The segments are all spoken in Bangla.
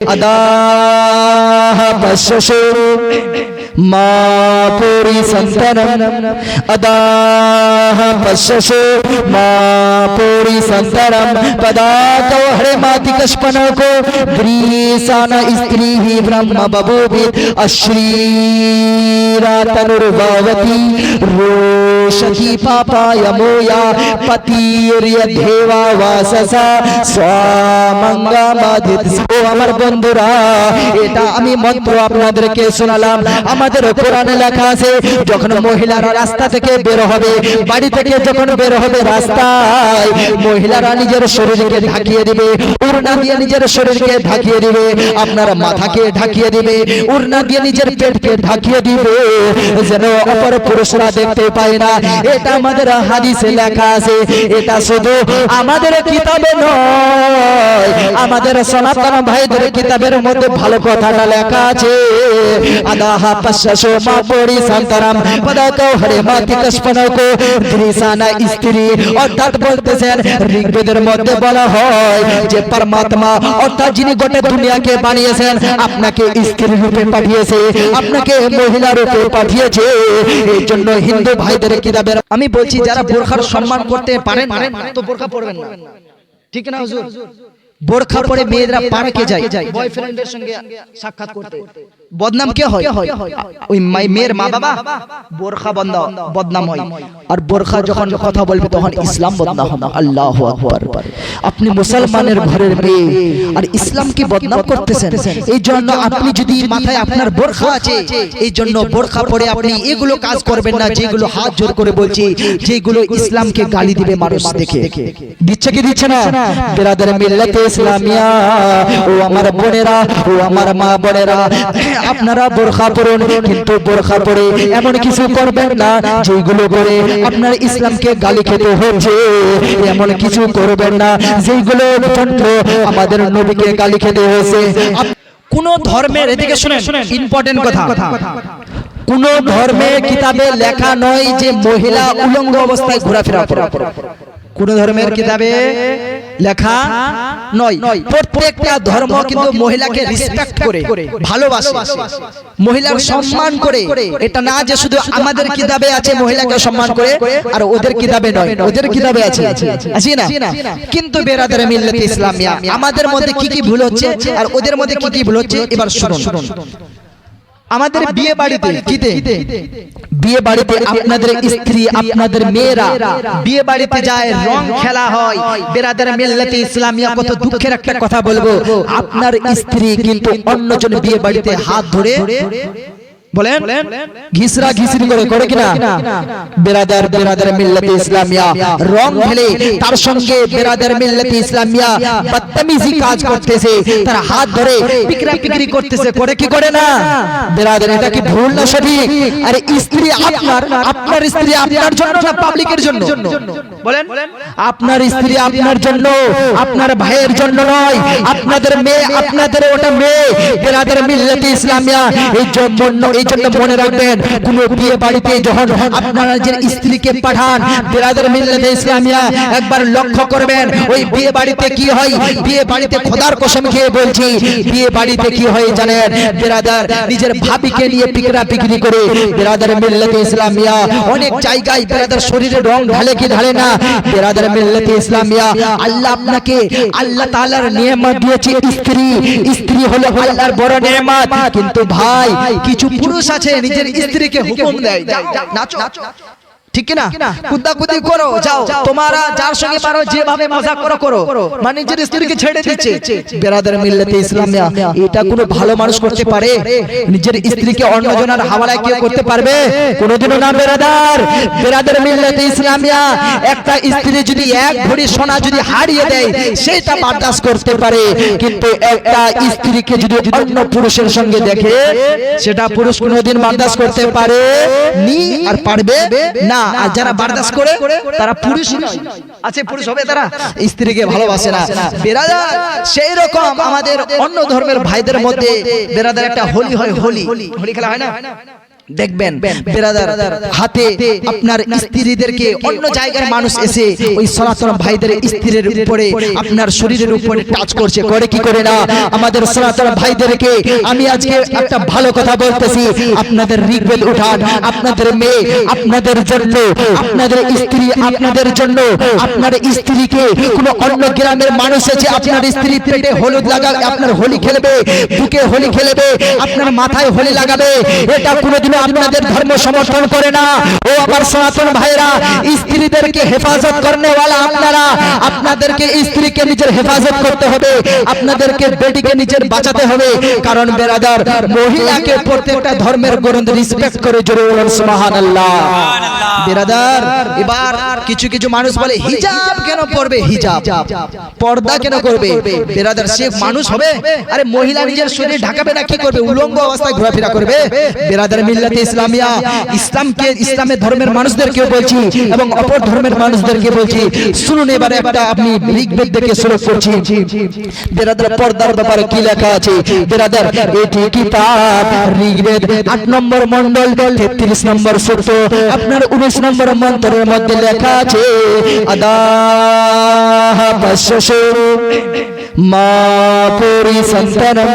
अदाः पश्यशो मा पुरी संतरम अदाः पश्यशो मा पुरी संतरम पदातो हरे माति कष्पनो को ग्रीसाना स्त्री ही ब्रह्म बभूवित अश्रीरातनुर्भवती रोशती पापाय मोया पतिर्यद्धेवा वाससा स्वामंगमादित। ओ আমার বন্ধুরা, এটা আমি মন্ত্র আপনাদেরকে শোনালাম। আমাদের কোরআনে লেখা আছে, যখন মহিলারা রাস্তা থেকে বের হবে, বাড়ি থেকে যখন বের হবে রাস্তায়, মহিলারা নিজের শরীরকে ঢাকিয়ে দিবে, ওড়না দিয়ে নিজের শরীরকে ঢাকিয়ে দিবে, আপনার মাথাকে ঢাকিয়ে দিবে, ওড়না দিয়ে নিজের পেটকে ঢাকিয়ে দিবে, যেন অপর পুরুষরা দেখতে পায় না। এটা আমাদের হাদিসে লেখা আছে। এটা শুধু আমাদের কিতাবে নয়, আমাদের সনাতন ভাইদের কিতাবের মধ্যে ভালো কথাটা লেখা আছে। আদাহা পশ্যশো মা পরি সন্তরাম পদাকো হরে মাতি কষ্পনকো ত্রিসানা স্ত্রী। অর্থাৎ বলতেছেন, ঋগ্বেদের মধ্যে বলা হয় যে পরমাত্মা অর্থাৎ যিনি গোটা দুনিয়াকে বানিয়েছেন, আপনাকে স্ত্রী রূপে পাঠিয়েছে, আপনাকে মহিলা রূপে পাঠিয়েছে। এই জন্য হিন্দু ভাইদের কিতাবের আমি বলছি, যারা বোরখার সম্মান করতে পারেন তো বোরখা পরবেন না, ঠিক না হুজুর? বোরখা পরে মেয়েরা পার্কে যায় বয়ফ্রেন্ডের সঙ্গে সাক্ষাৎ করতে, বদনাম কে হয়? ওই মেয়ের মা বাবা। বোরখা বদনাম হয়। আর বোরখা যখন কথা বলবে তখন ইসলাম বদনাম হবে। আল্লাহু আকবার। আপনি মুসলমানের ঘরের মেয়ে আর ইসলামকে বদনাম করতেছেন। এই জন্য আপনি যদি মাথায় আপনার বোরখা আছে, এই জন্য বোরখা পরে আপনি এগুলো কাজ করবেন না, যেগুলো হাত জোর করে বলছি, যেগুলো ইসলামকে গালি দিবে মানুষ দেখে। দিচ্ছে কি দিচ্ছে না? বিরাদর মিল্লাতে ইসলামিয়া, ও আমার বোনেরা, ও আমার মা বোনেরা, আপনারা বোরখা পরুন, কিন্তু বোরখা পরে এমন কিছু করবেন না যেগুলো করে আপনার ইসলামকে গালি খেতে হচ্ছে। এমন কিছু করবেন না যেগুলো জন্য আমাদের নবীকে গালি খেতে হয়েছে। কোন ধর্মের, এদিকে শুনেন ইম্পর্টেন্ট কথা, কোন ধর্মের কিতাবে লেখা নয় যে মহিলা উলঙ্গ অবস্থায় ঘোরাফেরা করে। কোন ধর্মের কিতাবে লেখা নয়। প্রত্যেকটা ধর্ম কিন্তু মহিলাকে রেসপেক্ট করে, ভালোবাসে, মহিলার সম্মান করে। এটা না যে শুধু আমাদের কিতাবে আছে মহিলাকে সম্মান করে আর ওদের কিতাবে নয়। ওদের কিতাবে আছে, আছে না? কিন্তু বেরাদারে মিল্লাতে ইসলামিয়া আমাদের মধ্যে কি কি ভুল হচ্ছে আর ওদের মধ্যে কি কি ভুল হচ্ছে এবার শুনুন। আমাদের বিয়ে বাড়িতে বিয়ে বাড়িতে আপনাদের স্ত্রী, আপনাদের মেয়েরা বিয়ে বাড়িতে যায়, রং খেলা হয়। বেরাদার মিল্লাতে ইসলামিয়া কত দুঃখের একটা কথা বলবো, আপনার স্ত্রী কিন্তু অন্যজন বিয়ে বাড়িতে হাত ধরে বলেন ঘিসরা ঘিসরি করে কিনা? বেরাদার মিল্লাতে ইসলামিয়া রং খেলে তার সঙ্গে বেরাদার মিল্লাতে ইসলামিয়া বদতমিজি কাজ করতেছে, তার হাত ধরে পিকরা পিকরি করতেছে, করে কি করে না? বেরাদার এটা কি ভুল না সঠিক? আরে স্ত্রী আপনার স্ত্রী আপনার জন্য না পাবলিকের জন্য? বলেন, আপনার স্ত্রী আপনার জন্য, আপনার ভাইয়ের জন্য নয়। আপনাদের মেয়ে, আপনাদের ওটা মেয়ে। বেরাদার মিল্লাতে ইসলামিয়া এই জন্য মনে রাখবেন, কোন বিয়ে বাড়িতে যখন আপনারা যে স্ত্রীকে পাঠান, বেরাদার মিল্লাতে ইসলামিয়া একবার লক্ষ্য করবেন ওই বিয়ে বাড়িতে কি হয়। বিয়ে বাড়িতে খোদার কসম খেয়ে বলছি, বিয়ে বাড়িতে কি হয় জানেন? বেরাদার নিজের ভাবিকে নিয়ে পিকরা পিকরি করে। বেরাদার মিল্লাতে ইসলামিয়া অনেক জায়গায় বেরাদার শরীরে রং ঢালে কি ঢালে না? বেরাদার মিল্লাতে ইসলামিয়া আল্লাহ আপনাকে আল্লাহ তাআলার নিয়ামত দিয়েছে স্ত্রী। স্ত্রী হলো আল্লাহর বড় নিয়ামত। কিন্তু ভাই, কিছু পুরুষ আছে নিজের স্ত্রীকে হুকুম দেয়, নাচো, ঠিক না? কুদাকুদি করো, যাও, তোমরা যার সঙ্গে পারো যেভাবে মজা করো, মানে নিজের স্ত্রীকে ছেড়ে দিচ্ছে। বেরাদার মিল্লাতে ইসলামিয়া এটা কোনো ভালো মানুষ করতে পারে? নিজের স্ত্রীকে অন্যজনের হাওয়ালায় কেউ করতে পারবে? কোনোদিনও না। বেরাদার মিল্লাতে ইসলামিয়া একটা স্ত্রী যদি এক ভরি সোনা যদি হারিয়ে দেয় সেটা বরদাস্ত করতে পারে, কিন্তু একটা স্ত্রীকে যদি অন্য পুরুষের সঙ্গে দেখে সেটা পুরুষ কোনোদিন বরদাস্ত করতে পারে নি আর পারবে না। আর যারা বরদাস্ত করে তারা পুরুষ নয়, আছে পুরুষ হবে, তারা স্ত্রীকে ভালোবাসে না। বেরাদার সেই রকম আমাদের অন্য ধর্মের ভাইদের মধ্যে বেরাদার একটা হোলি হয়, হোলি খেলা হয় না? দেখবেন বেরাদার হাতে আপনার স্ত্রীদেরকে অন্য জায়গার মানুষ এসে ওই সনাতন ভাইদের স্ত্রীর উপরে আপনার শরীরের উপরে টাচ করছে, করে কি করে না? আমাদের সনাতন ভাইদেরকে আমি আজকে একটা ভালো কথা বলতেছি, আপনাদের ঋগ্বেদ উঠান, আপনাদের মেয়ে আপনাদের জন্য, আপনাদের স্ত্রী আপনাদের জন্য, আপনার স্ত্রীকে কোনো অন্য গ্রামের মানুষ এসে আপনার স্ত্রী পেটে হলুদ লাগাবে, আপনার হোলি খেলবে, বুকে হোলি খেলবে, আপনার মাথায় হোলি লাগাবে, এটা কোনোদিনও আপনাদের ধর্ম সমর্থন করে না। ও আমার সনাতন ভাইরা, স্ত্রীদেরকে হেফাজত করনেওয়ালা আপনারা, আপনাদেরকে স্ত্রীকে নিজের হেফাজত করতে হবে, আপনাদেরকে বেটিকে নিজের বাঁচাতে হবে। কারণ বেরাদার মহিলাকে প্রত্যেকটা ধর্মের গ্রন্থ রেসপেক্ট করে, জোরে বলুন সুবহানাল্লাহ। বেরাদার এবার কিছু কিছু মানুষ বলে হিজাব কেন পরবে, হিজাব পর্দা কেন করবে? বেরাদার সে মানুষ হবে? আরে মহিলা নিজের শরীর ঢাকাবে না, কি করবে? উলঙ্গ অবস্থায় ঘোরাফেরা করবে? বেরাদার মিল্লাতে ইসলামিয়া, ইসলামকে, ইসলামের ধর্মের মানুষদেরকে বলছি এবং অপর ধর্মের মানুষদেরকে বলছি, শুনুন এবারে একটা আপনি ঋগ্বেদ থেকে শুরু করছি। বেরাদার পর্দার ব্যাপারে কি লেখা আছে? বেরাদার এটি কিতাব ঋগ্বেদ 8 নম্বর মণ্ডল 33 নম্বর সূক্ত আপনার 19 নম্বর মন্ত্রের মধ্যে লেখা আছে, আদাহ পশ্যসু মা পুরি সন্তানম,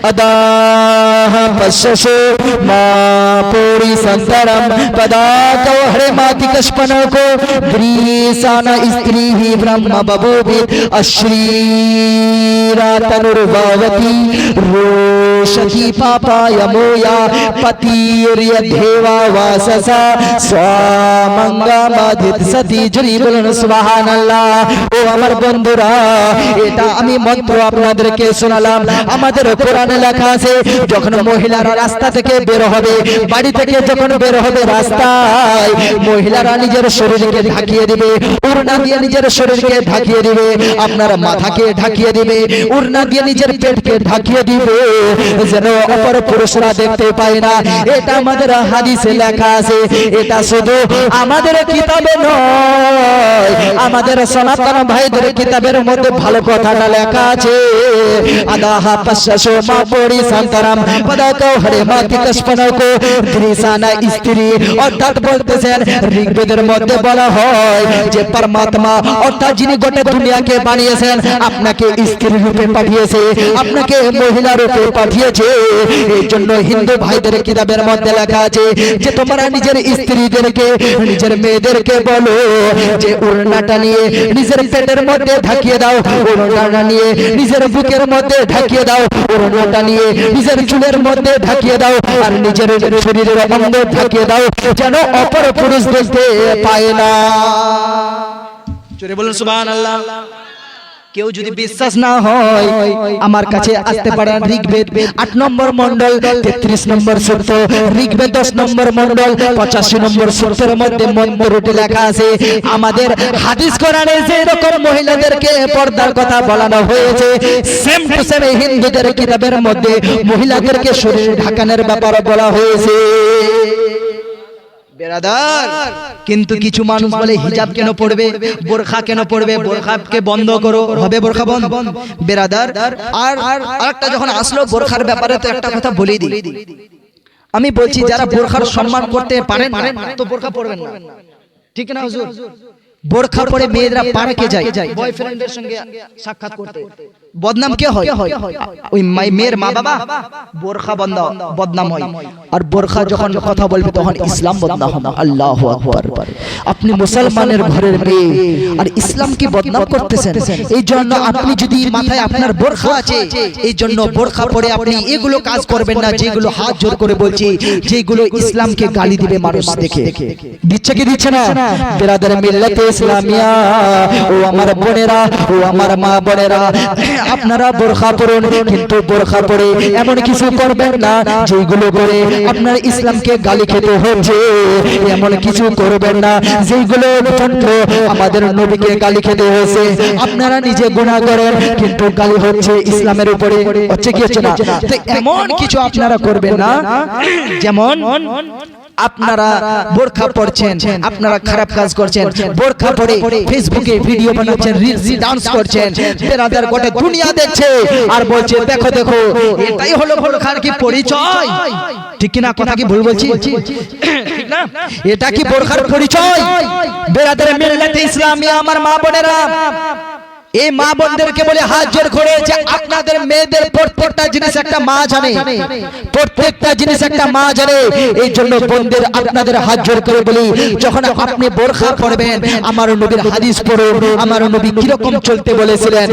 আদাহ পশ্যসু মা পুরি সন্তানম, পদাতো হরে মাতি কষ্পনকো গ্রীসানা স্ত্রী হি ব্রহ্ম বভূবিত অশ্রীরা তনুর্ভাবতি রোষতি পাপায়মোয়া পতির্য দেবা वाससा स्वामंगमादित सती जरी बोलুন সুবহানাল্লাহ। ও আমার বন্ধুরা, এটা আমি মন্ত্র আপনাদেরকে শোনালাম, আমাদের কোরআনে লেখা আছে যখন মহিলারা রাস্তা থেকে বের হবে, বাড়ি থেকে যখন বের হবে রাস্তায়, মহিলারা নিজের শরীরকে ঢাকিয়ে দিবে, ওড়না দিয়ে নিজের শরীরকে ঢাকিয়ে দিবে, আপনার মাথাকে ঢাকিয়ে দিবে, ওড়না দিয়ে নিজের পেটকে ঢাকিয়ে দিবে, যেন অপর পুরুষরা দেখতে পায় না। এটা আমাদের হাদিসে লেখা আছে। এটা শুধু আমাদের কিতাবে নয়, আমাদের সনাতন ভাইদের কিতাবের মধ্যে ভালো কথাটা লেখা আছে, আদাহা পশ্যসু মা পুরি সন্তানম পদাতো হরে মাতি কষ্পনকো গ্রীসানা স্ত্রী। অর্থাৎ বলতেছেন ঋগ্বেদের মধ্যে বলা হয় যে পরমাত্মা অর্থাৎ যিনি গোটা দুনিয়াকে বানিয়েছেন, আপনাকে স্ত্রী রূপে পাঠিয়েছে, আপনাকে মহিলা রূপে পাঠিয়েছে। এই জন্য হিন্দু ভাইদের কিতাবের মধ্যে লেখা আছে যে তোমরা নিজের স্ত্রীদেরকে, নিজের মেয়েদেরকে বলো যে ওড়নাটা নিয়ে নিজের পেটের মধ্যে ঢাকিয়ে দাও, ওড়নাটা নিয়ে নিজের বুকের মধ্যে ঢাকিয়ে দাও, ওড়নাটা নিয়ে নিজের চুলের মধ্যে ঢাকিয়ে দাও, আর নিজের শরীরের অঙ্গ ঢাকিয়ে দাও, যেন অপর পুরুষ দেখতে পায় না। জোরে বলুন সুবহানাল্লাহ। কেউ যদি বিশ্বাস না হয় আমার কাছে আসতে পারেন, ঋগ্বেদ 8 নম্বর মণ্ডল 33 নম্বর সূক্ত, ঋগ্বেদ 10 নম্বর মণ্ডল 85 নম্বর সূক্তের মধ্যে মন্ত্রটি লেখা আছে। আমাদের হাদিস কোরআনে যে রকম মহিলাদেরকে পর্দার কথা বলানো হয়েছে, সেম টু সেম হিন্দুদের কিতাবের মধ্যে মহিলাদেরকে শরীর ঢাকানোর ব্যাপার বলা হয়েছে। বেরাদার কিন্তু কিছু মানুষ বলে হিজাব কেন পড়বে, বোরখা কেন পড়বে, বোরখাকে বন্ধ করো, হবে বোরখা বন্ধ। বেরাদার আর আরেকটা যখন আসলো বোরখার ব্যাপারে, তো একটা কথা বলেই দিই, আমি বলছি যারা বোরখার সম্মান করতে পারেন তো বোরখা পড়বেন না, ঠিক না হুজুর? বোরখা পরে মেয়েরা পার্কে যায় বয়ফ্রেন্ডের সঙ্গে সাক্ষাৎ করতে, বদনাম কে হয়? ওই মেয়ের মা বাবা। বোরখা বদনাম হয়, আর বোরখা যখন কথা বলবে তখন ইসলাম বদনাম হবে। আল্লাহু আকবার। আপনি মুসলমানের ঘরের মেয়ে আর ইসলামকে বদনাম করতেছেন। এই জন্য আপনি যদি মাথায় আপনার বোরখা আছে, এই জন্য বোরখা পরে আপনি এগুলো কাজ করবেন না, যেগুলো হাত জোর করে বলছি, যেগুলো ইসলামকে গালি দিবে মানুষ দেখে। দিচ্ছে কি দিচ্ছে না? বিরাদার মিল্লাতে ইসলামিয়া, ও আমার বোনেরা, ও আমার মা বোনেরা, আপনারা বোরখা পরুন, কিন্তু বোরখা পরে এমন কিছু করবেন না যেগুলো করে আপনার ইসলামকে গালি খেতে হচ্ছে। এমন কিছু করবেন না যেগুলো আমাদের নবীকে গালি খেতে হয়েছে। আপনারা নিজে গুনাহ করেন কিন্তু গালি হচ্ছে ইসলামের উপরে, হচ্ছে কি হচ্ছে না? তো এমন কিছু আপনারা করবেন না যেমন আপনারা বোরখা পরছেন, আপনারা খারাপ কাজ করছেন, বোরখা পরে ফেসবুকে ভিডিও বানাচ্ছেন, রিলস ডান্স করছেন, বেরাদার গোটা দুনিয়া দেখছে আর বলছে দেখো দেখো এটাই হলো বোরখার কি পরিচয়। ঠিক কি না? কথা কি ভুল বলছি? ঠিক না? এটা কি বোরখার পরিচয়? বেরাদার মিল্লাতে ইসলামিয়া আমার মা বোনেরা, এই মা বোনদেরকে বলে হাত জোর করে যে আপনাদের মেয়েদের প্রত্যেকটা জিনিস একটা মা জানে, প্রত্যেকটা জিনিস একটা মা জানে। এই জন্য বোনদের আপনাদের হাত জোর করে বলি, যখন আপনি বোরখা পরবেন আমার নবীর হাদিস পড়ুন, আমার নবী কিরকম চলতে বলেছিলেন।